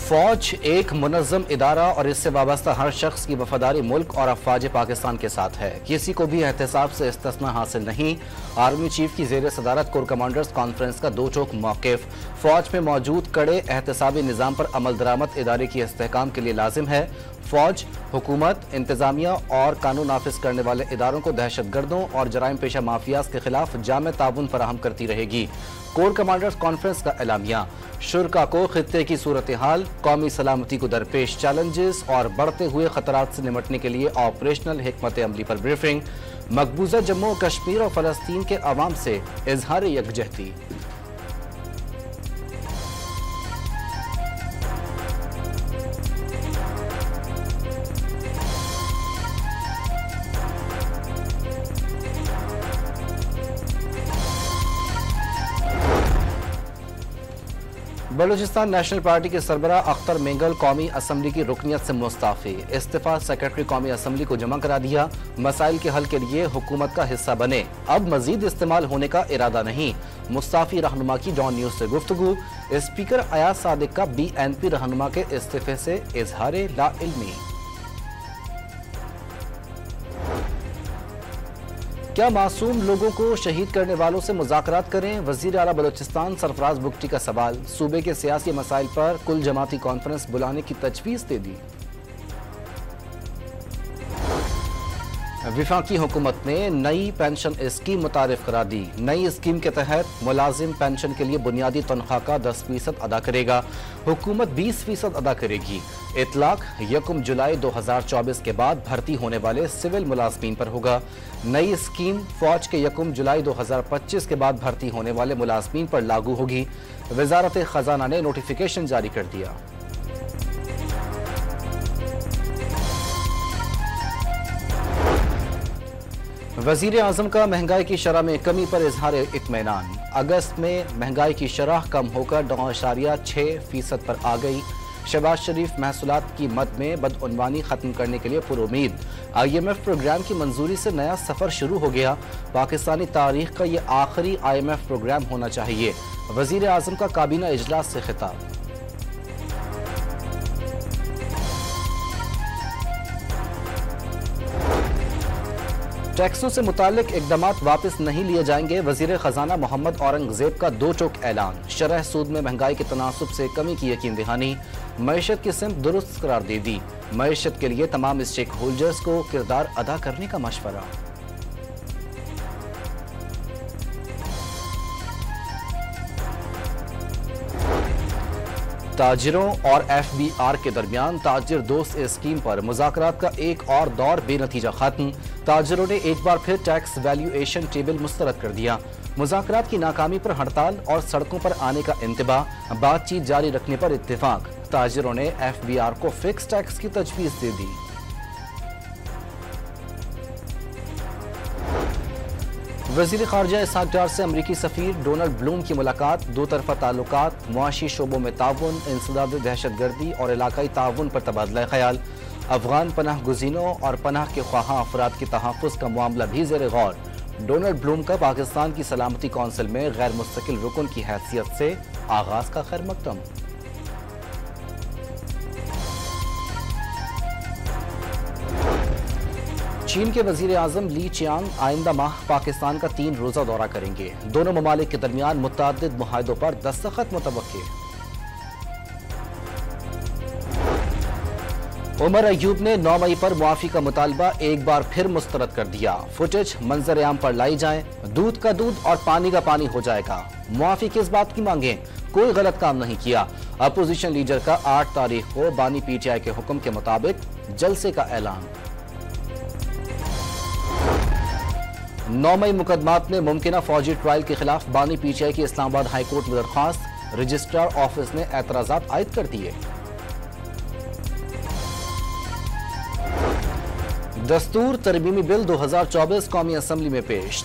फौज एक मुनज़्ज़म इदारा और इससे वाबस्ता हर शख्स की वफादारी मुल्क और अफवाज पाकिस्तान के साथ है। किसी को भी एहतसाब से इस्तिस्ना हासिल नहीं। आर्मी चीफ की जेर सदारत कोर कमांडर्स कॉन्फ्रेंस का दो टोक मौक़िफ़। फौज में मौजूद कड़े एहतसाबी निज़ाम पर अमल दरामद इदारे की इस्तेहकाम के लिए लाजिम है। फौज, हुकूमत, इंतजामिया और कानून नाफिज करने वाले इदारों को दहशत गर्दों और जराइम पेशा माफियाज के खिलाफ जामे ताउन फराहम करती रहेगी। कोर कमांडर्स कॉन्फ्रेंस का एलामिया। शुरा को खित्ते की सूरत हाल, कौमी सलामती को दरपेश चैलेंजेस और बढ़ते हुए खतरात से निपटने के लिए ऑपरेशनल हिकमत अमली पर ब्रीफिंग। मकबूजा जम्मू कश्मीर और फलस्तीन के अवाम से इजहार यकजहती। बलूचिस्तान नेशनल पार्टी के सरबराह अख्तर मेंगल कौमी असम्बली की रुकनियत से मुस्ताफी। इस्तीफा सेक्रेटरी कौमी असम्बली को जमा करा दिया। मसाइल के हल के लिए हुकूमत का हिस्सा बने, अब मजीद इस्तेमाल होने का इरादा नहीं। मुस्ताफी रहनुमा की जॉन न्यूज से गुफ्तगू। स्पीकर अयाज सादिक का BNP रहनुमा के इस्तीफे से इजहार लाइल्मी। क्या मासूम लोगों को शहीद करने वालों से मुज़ाकरात करें? वज़ीर आला बलूचिस्तान सरफराज बुगटी का सवाल। सूबे के सियासी मसाइल पर कुल जमाती कॉन्फ्रेंस बुलाने की तजवीज़ दे दी। विफाकी हुकूमत ने नई पेंशन स्कीम मुतारिफ करा दी। नई स्कीम के तहत मुलाजिम पेंशन के लिए बुनियादी तनख्वाह का 10% अदा करेगा। हुकूमत 20% अदा करेगी। इतलाक 1 जुलाई 2024 के बाद भर्ती होने वाले सिविल मुलाजमीन पर होगा। नई स्कीम फौज के 1 जुलाई 2025 के बाद भर्ती होने वाले मुलाजमीन पर लागू होगी। वजारत खजाना ने नोटिफिकेशन जारी कर दिया। वजीर आजम का महंगाई की शरह में कमी पर इजहार इत्मीनान। अगस्त में महंगाई की शरह कम होकर 9.6% पर आ गई। शहबाज शरीफ महसूलात की मद में बदउनवानी खत्म करने के लिए पुरुमीद। IMF प्रोग्राम की मंजूरी से नया सफर शुरू हो गया। पाकिस्तानी तारीख का यह आखिरी IMF प्रोग्राम होना चाहिए। वजीर आजम का काबीना इजलास से खिताब। टैक्सों से मुतालिक इकदामात वापस नहीं लिए जाएंगे। वजीर खजाना मोहम्मद औरंगजेब का दो टोक ऐलान। शरह सूद में महंगाई के तनासुब से कमी की यकीन दहानी। मईशत की सिमत दुरुस्त करार दे दी। मईशत के लिए तमाम स्टेक होल्डर्स को किरदार अदा करने का मशवरा। ताजिरों और FBR के दरमियान ताजिर दोस्त स्कीम पर मुज़ाकरात का एक और दौर बेनतीजा खत्म। ताजिरों ने एक बार फिर टैक्स वैल्यूएशन टेबल मुस्तरद कर दिया। मुज़ाकरात की नाकामी पर हड़ताल और सड़कों पर आने का इंतबाह। बातचीत जारी रखने पर इत्तेफाक। ताजिरों ने FBR को फिक्स टैक्स की तजवीज़ दे दी। वज़ीर ख़ारजा इसहाक़ डार से अमरीकी सफ़ीर डोनाल्ड ब्लूम की मुलाकात। दो तरफ़ा ताल्लुकात, मुआशी शोबों में ताउन, इंसदाद दहशतगर्दी और इलाकाई ताउन पर तबादला ख्याल। अफ़गान पनाह गुज़ीनों और पनाह के ख्वाहां अफराद के तहफ़्फ़ुज़ का मामला भी ज़ेर गौर। डोनाल्ड ब्लूम का पाकिस्तान की सलामती कौंसिल में गैर मुस्तकिल रुकन की हैसियत से आगाज़ का खैर मकदम। चीन के वजीर आजम ली चियांग आइंदा माह पाकिस्तान का 3 रोजा दौरा करेंगे। दोनों ममालिक के दरमियान मुतअद्दिद मुआहिदों पर दस्तखत मुतवक्के। उमर अयूब ने 9 मई पर मुआफी का मुतालबा एक बार फिर मुस्तरद कर दिया। फुटेज मंजर आम पर लाई जाए। दूध का दूध और पानी का पानी हो जाएगा। मुआफी किस बात की मांगे? कोई गलत काम नहीं किया। अपोजिशन लीडर का 8 तारीख को बानी PTI के हुक्म के मुताबिक जलसे का ऐलान। 9 मई मुकदमात में मुमकिना फौजी ट्रायल के खिलाफ बानी PTI की इस्लामाबाद हाईकोर्ट में दरख्वास्त। रजिस्ट्रार ऑफिस ने एतराजात आयद कर दिए। दस्तूर तरमीमी बिल 2024 कौमी असम्बली में पेश।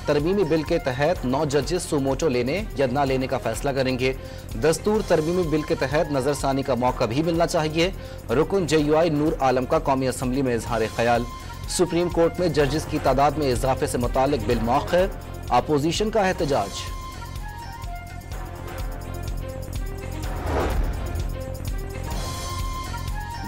तरमीमी बिल के तहत 9 जजेस सुमोटो लेने या न लेने का फैसला करेंगे। दस्तूर तरमीमी बिल के तहत नजरसानी का मौका भी मिलना चाहिए। रुकन JUI नूर आलम का कौमी असम्बली में इजहार ख्याल। सुप्रीम कोर्ट में जजेस की तादाद में इजाफे से मुतालिक बिल मौखर। अपोजिशन का एहतजाज।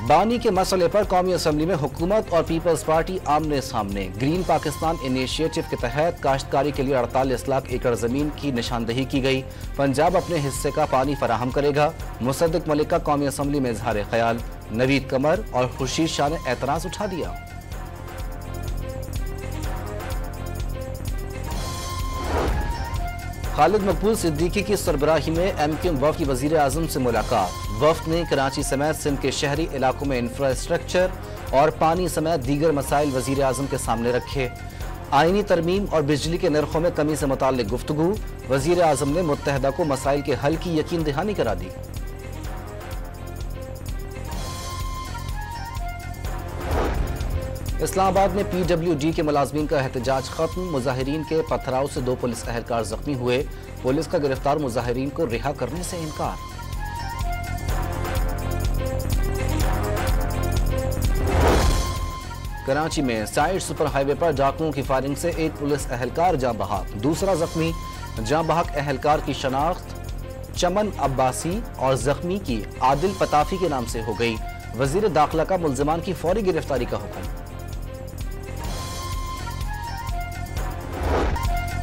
बानी के मसले पर कौमी असम्बली में हुकूमत और पीपल्स पार्टी आमने सामने। ग्रीन पाकिस्तान इनिशिएटिव के तहत काश्तकारी के लिए 48 लाख एकड़ जमीन की निशानदेही की गई। पंजाब अपने हिस्से का पानी फराहम करेगा। मुसद्दिक मलिक का कौमी असम्बली में इजहार ख्याल। नवीद कमर और खुर्शीद शाह ने एतराज उठा दिया। खालिद मकबूल सिद्दीकी की सरबराही में एमक्यूएम वफ़द की वज़ीर आज़म से मुलाकात। वफ़द ने कराची समेत सिंध के शहरी इलाकों में इंफ्रास्ट्रक्चर और पानी समेत दीगर मसाइल वज़ीर आज़म के सामने रखे। आईनी तरमीम और बिजली के नरखों में कमी से मुताल्लिक गुफ्तगू। वज़ीर आज़म ने मुत्तहदा को मसाइल के हल की यकीन दहानी करा दी। इस्लामाबाद में PWD के मुलाजमीन का एहतजाज खत्म। मुजाहिरीन के पथराव से 2 पुलिस एहलकार जख्मी हुए। पुलिस का गिरफ्तार मुजाहिरीन को रिहा करने से इनकार। कराची में साइड सुपर हाईवे पर डाकुओं की फायरिंग से 1 पुलिस एहलकार जाँ बहक, दूसरा जख्मी। जाँ बहक एहलकार की शनाख्त चमन अब्बासी और जख्मी की आदिल पताफी के नाम से हो गई। वजीर दाखिला का मुल्जिमान की फौरी गिरफ्तारी का हुक्म।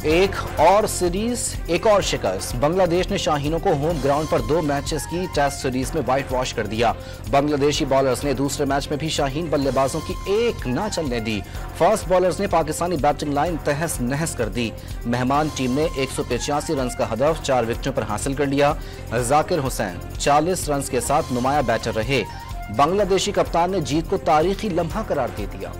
एक और शिकस्त। बांग्लादेश ने शाहीनों को होम ग्राउंड पर 2 मैचेस की टेस्ट सीरीज में व्हाइट वॉश कर दिया। बांग्लादेशी बॉलर्स ने दूसरे मैच में भी शाहीन बल्लेबाजों की एक ना चलने दी। फास्ट बॉलर्स ने पाकिस्तानी बैटिंग लाइन तहस नहस कर दी। मेहमान टीम ने 185 रन का हदफ 4 विकेटों पर हासिल कर लिया। जाकिर हुसैन 40 रन के साथ नुमाया बैटर रहे। बांग्लादेशी कप्तान ने जीत को तारीखी लम्हा करार दे दिया।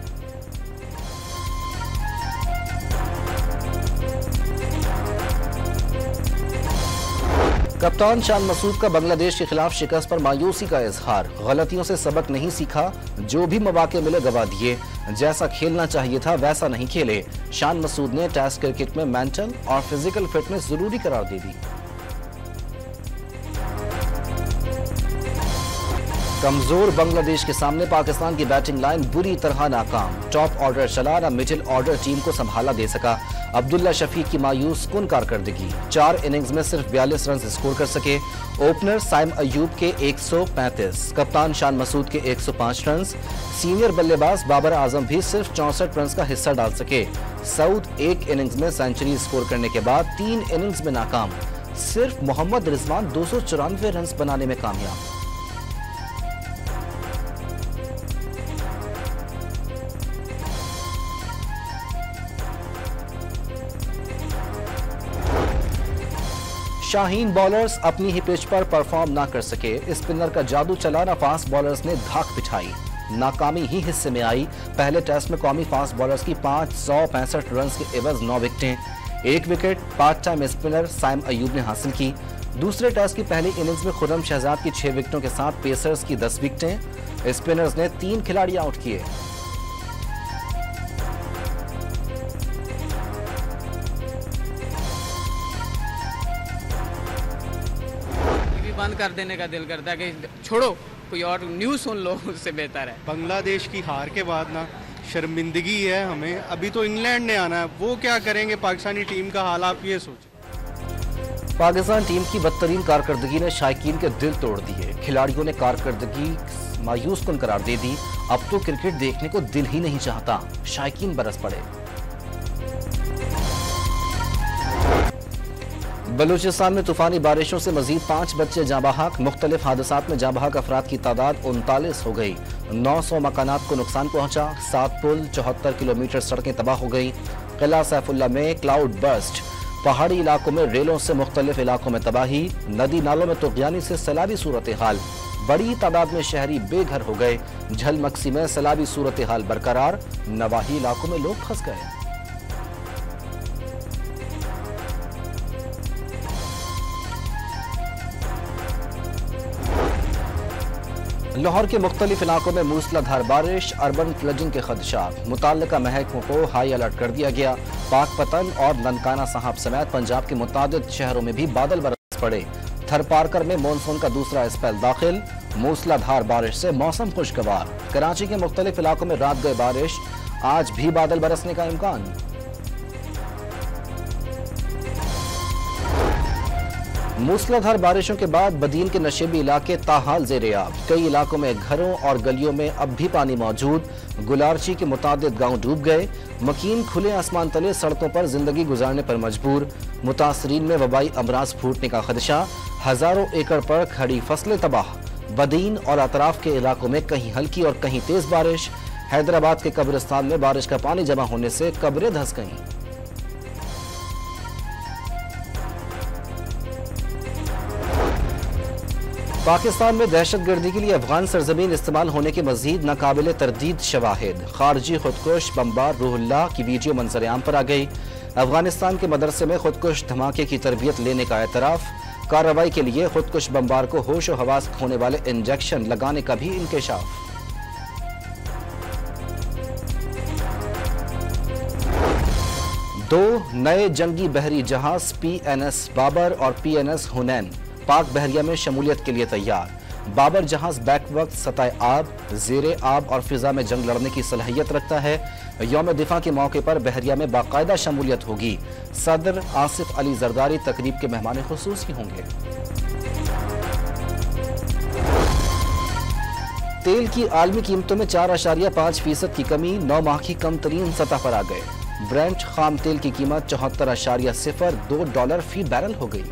कप्तान शान मसूद का बांग्लादेश के खिलाफ शिकस्त पर मायूसी का इजहार। गलतियों से सबक नहीं सीखा, जो भी मौके मिले गवा दिए। जैसा खेलना चाहिए था वैसा नहीं खेले। शान मसूद ने टेस्ट क्रिकेट में मेंटल और फिजिकल फिटनेस जरूरी करार दे दी। कमजोर बांग्लादेश के सामने पाकिस्तान की बैटिंग लाइन बुरी तरह नाकाम। टॉप ऑर्डर चला ना मिडिल ऑर्डर टीम को संभाला दे सका। अब्दुल्ला शफीक की मायूस कुन कारकर्दगी। 4 इनिंग्स में सिर्फ 42 रन स्कोर कर सके। ओपनर साइम अयूब के 135, कप्तान शान मसूद के 105 रन। सीनियर बल्लेबाज बाबर आजम भी सिर्फ 64 रन का हिस्सा डाल सके। सऊद 1 इनिंग्स में सेंचुरी स्कोर करने के बाद 3 इनिंग्स में नाकाम। सिर्फ मोहम्मद रिजवान 294 रन बनाने में कामयाब। शाहीन बॉलर्स अपनी ही पिच पर परफॉर्म ना कर सके। स्पिनर का जादू चला ना फास्ट बॉलर्स ने धाक बिछाई। नाकामी ही हिस्से में आई। पहले टेस्ट में कौमी फास्ट बॉलर्स की 565 रन के एवज 9 विकेटें। 1 wicket part time spinner Saim Ayub ने हासिल की। दूसरे टेस्ट की पहली इनिंग्स में खुर्रम शहजाद की 6 विकेटों के साथ पेसर्स की 10 विकेटें। स्पिनर्स ने 3 खिलाड़ी आउट किए। बंद कर देने का दिल करता है कि छोड़ो कोई और न्यूज़ सुन लो, उससे बेहतर है। बांग्लादेश की हार के बाद ना शर्मिंदगी है हमें। अभी तो इंग्लैंड ने आना है, वो क्या करेंगे पाकिस्तानी टीम का हाल आप ये सोचें। पाकिस्तान टीम की बदतरीन कारकर्दगी ने शायकीन के दिल तोड़ दिए। खिलाड़ियों ने कारकर्दगी मायूस कुन करार दे दी। अब तो क्रिकेट देखने को दिल ही नहीं चाहता। शायकीन बरस पड़े। बलूचिस्तान में तूफानी बारिशों से मजीद 5 बच्चे जाँ बहक। मुख्तलिफ हादसात में जाँ बहक अफराद की तादाद 39 हो गई। 900 मकानात को नुकसान पहुंचा। 7 पुल 74 किलोमीटर सड़कें तबाह हो गई। किला सैफुल्ला में क्लाउड बर्स्ट। पहाड़ी इलाकों में रेलों से मुख्तलिफ इलाकों में तबाही। नदी नालों में तुगयानी से सैलाबी सूरत हाल। बड़ी तादाद में शहरी बेघर हो गए। झलमक्सी में सैलाबी सूरत हाल बरकरार। नवाही इलाकों में लोग फंस गए। लाहौर के मुख्तलिफ इलाकों में मूसलाधार बारिश। अर्बन फ्लडिंग के खदशात। मुताल्लिका महकमों को हाई अलर्ट कर दिया गया। पाकपतन और ननकाना साहब समेत पंजाब के मुतादिद शहरों में भी बादल बरस पड़े। थरपारकर में मानसून का दूसरा स्पेल दाखिल। मूसलाधार बारिश से मौसम खुशगवार। कराची के मुख्तलिफ इलाकों में रात गए बारिश। आज भी बादल बरसने का इम्कान। मूसलाधार बारिशों के बाद बदीन के नशेबी इलाके ताहाल ज़ेर-ए-आब। कई इलाकों में घरों और गलियों में अब भी पानी मौजूद। गुलारची के मुतादिद गांव डूब गए। मकीन खुले आसमान तले सड़कों पर जिंदगी गुजारने पर मजबूर। मुतासरीन में वबाई अमराज फूटने का खदशा। हजारों एकड़ पर खड़ी फसलें तबाह। बदीन और अतराफ के इलाकों में कहीं हल्की और कहीं तेज बारिश। हैदराबाद के कब्रिस्तान में बारिश का पानी जमा होने से कब्रें धंस गईं। पाकिस्तान में दहशतगर्दी के लिए अफगान सरजमीन इस्तेमाल होने के मजीद नाकाबिले तरदीद शवाहिद। खारजी खुदकुश बमबार रूहुल्लाह की वीडियो मंजर-ए-आम पर आ गई। अफगानिस्तान के मदरसे में खुदकुश धमाके की तरबियत लेने का एतराफ। कार्रवाई के लिए खुदकुश बमबार को होश और हवास खोने वाले इंजेक्शन लगाने का भी इंकशाफ। दो नए जंगी बहरी जहाज PNS बाबर और PNS हुनैन पाक बहरिया में शमूलियत के लिए तैयार। बाबर जहाज बैक वक्त सतह आब, ज़ेरे आब और फिजा में जंग लड़ने की सलाहियत रखता है। यौम दिफा के मौके पर बहरिया में बाकायदा शमूलियत होगी। सदर आसिफ अली जरदारी तकरीब के मेहमान खुसूसी होंगे। तेल की आलमी कीमतों में 4.5% की कमी। 9 माह की कम तरीन सतह पर आ गए। ब्रेंट खाम तेल की कीमत $74.02 फी बैरल हो गई।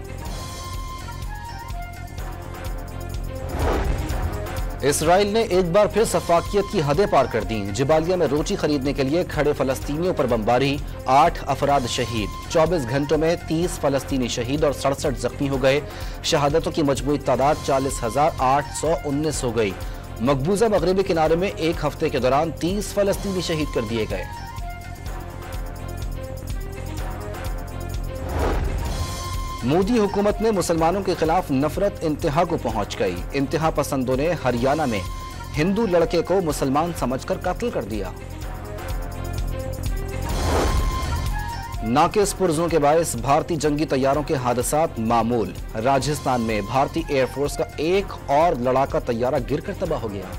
इसराइल ने एक बार फिर सफाकियत की हदें पार कर दी। जिबालिया में रोटी खरीदने के लिए खड़े फलस्तीनियों पर बमबारी। 8 अफराद शहीद। 24 घंटों में 30 फलस्तीनी शहीद और 67 जख्मी हो गए। शहादतों की मजमूई तादाद 40,819 हो गई। मकबूजा मगरबी किनारे में एक हफ्ते के दौरान 30 फलस्तीनी शहीद कर दिए गए। मोदी हुकूमत में मुसलमानों के खिलाफ नफरत इंतहा को पहुंच गई। इंतहा पसंदों ने हरियाणा में हिंदू लड़के को मुसलमान समझकर कत्ल कर दिया। नाकिस पुर्जों के बायस भारतीय जंगी तैयारों के हादसात मामूल। राजस्थान में भारतीय एयरफोर्स का एक और लड़ाका तैयारा गिरकर तबाह हो गया।